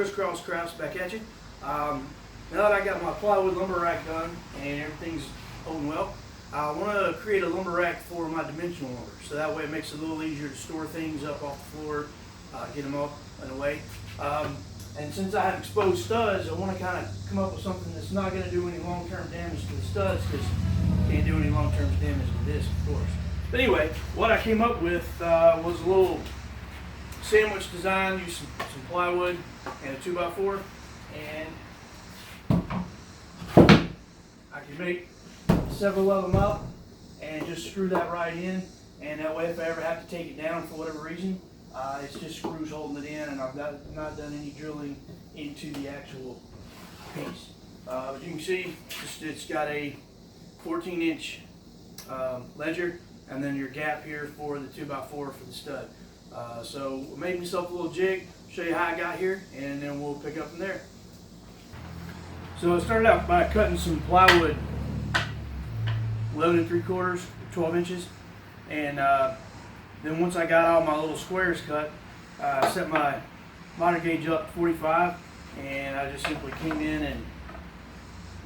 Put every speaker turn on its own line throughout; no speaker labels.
ChrisTcross back at you. Now that I got my plywood lumber rack done and everything's holding well, I want to create a lumber rack for my dimensional lumber, so that way it makes it a little easier to store things up off the floor, get them up and away. And since I have exposed studs, I want to kind of come up with something that's not going to do any long-term damage to the studs, because you can't do any long-term damage to this, of course. But anyway, what I came up with was a little sandwich design, use some plywood and a 2x4, and I can make several of them up and just screw that right in, and that way if I ever have to take it down for whatever reason, it's just screws holding it in, and I've not done any drilling into the actual piece. As you can see, it's got a 14-inch ledger, and then your gap here for the 2x4 for the stud. So I made myself a little jig, show you how I got here, and then we'll pick up from there. So I started out by cutting some plywood 11 3/4, 12 inches, and then once I got all my little squares cut, I set my miter gauge up to 45, and I just simply came in and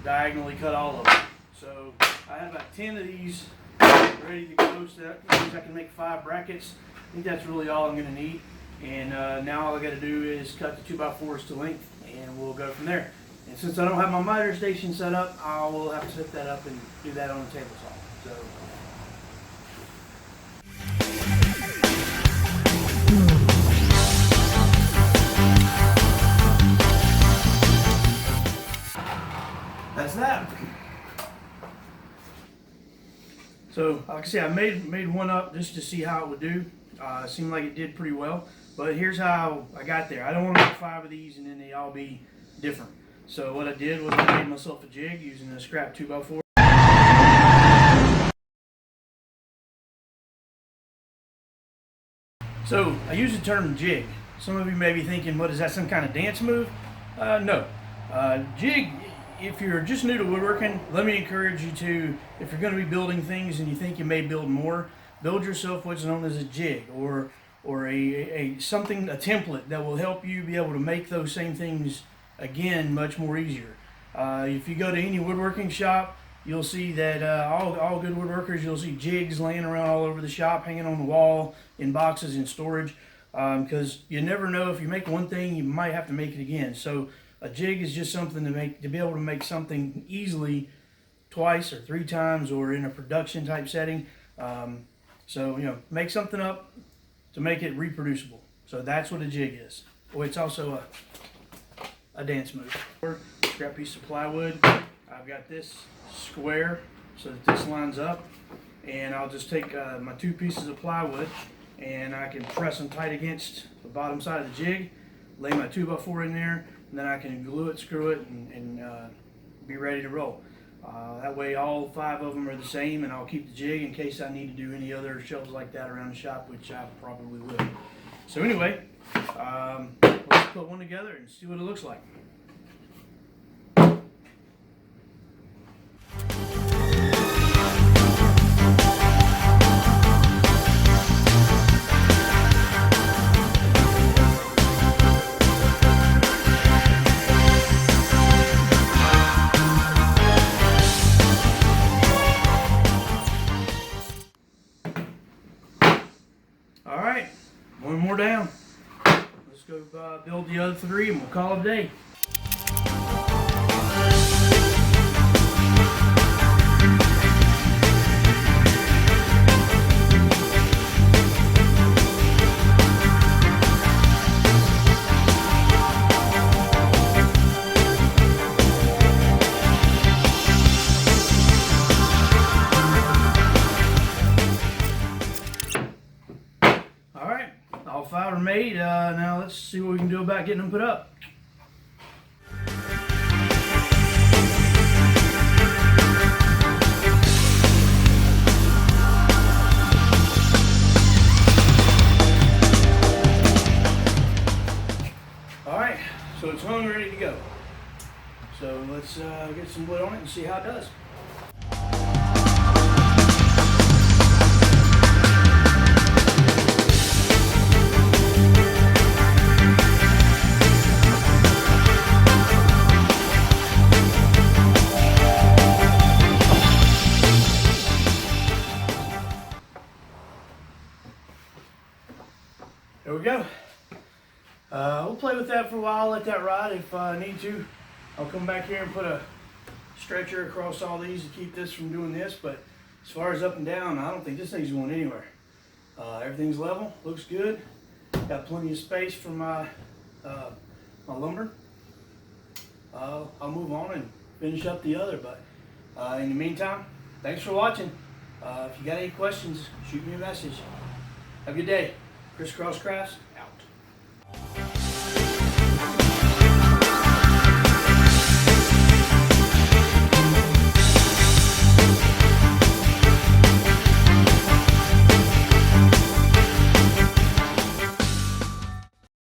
diagonally cut all of them. So I have about 10 of these ready to go, so that means I can make 5 brackets. I think that's really all I'm going to need, and now all I got to do is cut the 2x4s to length, and we'll go from there. And since I don't have my miter station set up, I will have to set that up and do that on the table saw. So. That's that. So, like I said, I made one up just to see how it would do. It seemed like it did pretty well, but here's how I got there. I don't want to make 5 of these and then they all be different. So what I did was I made myself a jig using a scrap 2x4. So I use the term jig. Some of you may be thinking, what is that, some kind of dance move? No. Jig, if you're just new to woodworking, let me encourage you to, if you're going to be building things and you think you may build more, build yourself what's known as a jig, or a template that will help you be able to make those same things again much more easier. If you go to any woodworking shop, you'll see that all good woodworkers, you'll see jigs laying around all over the shop, hanging on the wall, in boxes, in storage, because you never know, if you make one thing, you might have to make it again. So a jig is just something to be able to make something easily twice or 3 times, or in a production type setting. So, you know, make something up to make it reproducible. So that's what a jig is. Oh, it's also a dance move. Scrap piece of plywood. I've got this square so that this lines up, and I'll just take my 2 pieces of plywood, and I can press them tight against the bottom side of the jig, lay my 2x4 in there, and then I can glue it, screw it, and be ready to roll. That way all 5 of them are the same, and I'll keep the jig in case I need to do any other shelves like that around the shop, which I probably will. So anyway, let's put one together and see what it looks like. All right, one more down. Let's go build the other 3 and we'll call it a day. All 5 are made. Now let's see what we can do about getting them put up. Alright, so it's hung, ready to go. So let's get some wood on it and see how it does. we'll play with that for a while, let that ride. If I need to, I'll come back here and put a stretcher across all these to keep this from doing this. But as far as up and down, I don't think this thing's going anywhere. Everything's level, looks good. Got plenty of space for my my lumber. I'll move on and finish up the other. But in the meantime, thanks for watching. If you got any questions, shoot me a message. Have a good day. ChrisTcross Crafts.